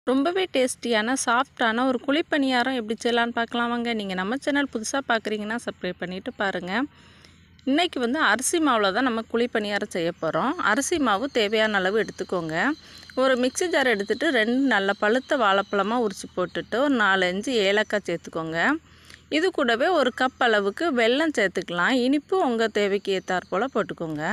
ரொம்பவே டேஸ்டியான சாஃப்டான ஒரு குழிப்பணியாரம் எப்படி செய்யலான்னு பார்க்கலாம் வாங்க. நீங்கள் நம்ம சேனல் புதுசாக பார்க்குறீங்கன்னா சப்ஸ்கிரைப் பண்ணிவிட்டு பாருங்கள். இன்றைக்கி அரிசி மாவில் தான் நம்ம குழிப்பணியாரம் செய்ய போகிறோம். அரிசி மாவு தேவையான அளவு எடுத்துக்கோங்க. ஒரு மிக்ஸி ஜார் எடுத்துகிட்டு 2 நல்ல பழுத்த வாழைப்பழமாக உரித்து போட்டுட்டு ஒரு 4-5 ஏலக்காய் சேர்த்துக்கோங்க. இது கூடவே ஒரு கப் அளவுக்கு வெல்லம் சேர்த்துக்கலாம். இனிப்பு உங்கள் தேவைக்கு ஏற்றாற் போல் போட்டுக்கோங்க.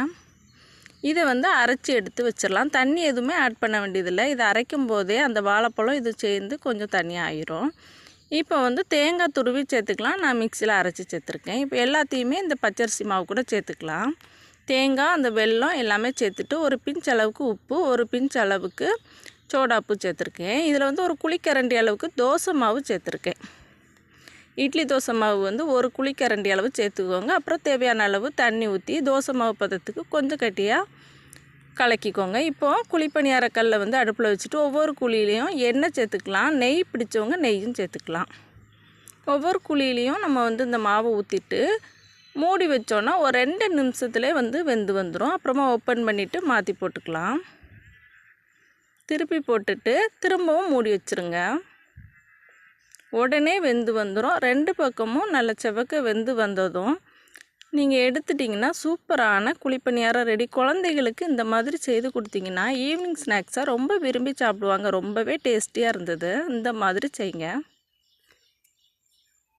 இதை அரைச்சி எடுத்து வச்சிடலாம். தண்ணி எதுவுமே ஆட் பண்ண வேண்டியதில்லை. இதை அரைக்கும் போதே அந்த வாழைப்பழம் இது சேர்ந்து கொஞ்சம் தனியாக ஆயிரும். இப்போ தேங்காய் துருவி சேர்த்துக்கலாம். நான் மிக்சியில் அரைச்சி சேர்த்துருக்கேன். இப்போ எல்லாத்தையுமே இந்த பச்சரிசி மாவு கூட சேர்த்துக்கலாம். தேங்காய், அந்த வெல்லம் எல்லாமே சேர்த்துட்டு ஒரு பிஞ்ச் அளவுக்கு உப்பு, ஒரு பிஞ்ச் அளவுக்கு சோடாப்பு சேர்த்துருக்கேன். இதில் ஒரு குழிக்கரண்டி அளவுக்கு தோசை மாவு சேர்த்துருக்கேன். இட்லி தோசை மாவு ஒரு குழிக்கரண்டி அளவு சேர்த்துக்கோங்க. அப்புறம் தேவையான அளவு தண்ணி ஊற்றி தோசை மாவு பதத்துக்கு கொஞ்சம் கட்டியாக கலக்கிக்கோங்க. இப்போது குழிப்பணியார கல்லை அடுப்பில் வச்சுட்டு ஒவ்வொரு குழியிலையும் எண்ணெய் சேர்த்துக்கலாம். நெய் பிடிச்சவங்க நெய்யும் சேர்த்துக்கலாம். ஒவ்வொரு குழியிலையும் நம்ம இந்த மாவை ஊற்றிட்டு மூடி வச்சோன்னா ஒரு 2 நிமிஷத்துலேயே வெந்து வந்துடும். அப்புறமா ஓப்பன் பண்ணிவிட்டு மாற்றி போட்டுக்கலாம். திருப்பி போட்டுட்டு திரும்பவும் மூடி வச்சுருங்க. உடனே வெந்து வந்துடும். 2 பக்கமும் நல்ல செவக்க வெந்து வந்ததும் நீங்கள் எடுத்துட்டிங்கன்னா சூப்பரான குழிப்பணியாரம் ரெடி. குழந்தைகளுக்கு இந்த மாதிரி செய்து கொடுத்தீங்கன்னா ஈவினிங் ஸ்நாக்ஸாக ரொம்ப விரும்பி சாப்பிடுவாங்க. ரொம்பவே டேஸ்டியாக இருந்தது. இந்த மாதிரி செய்யுங்க.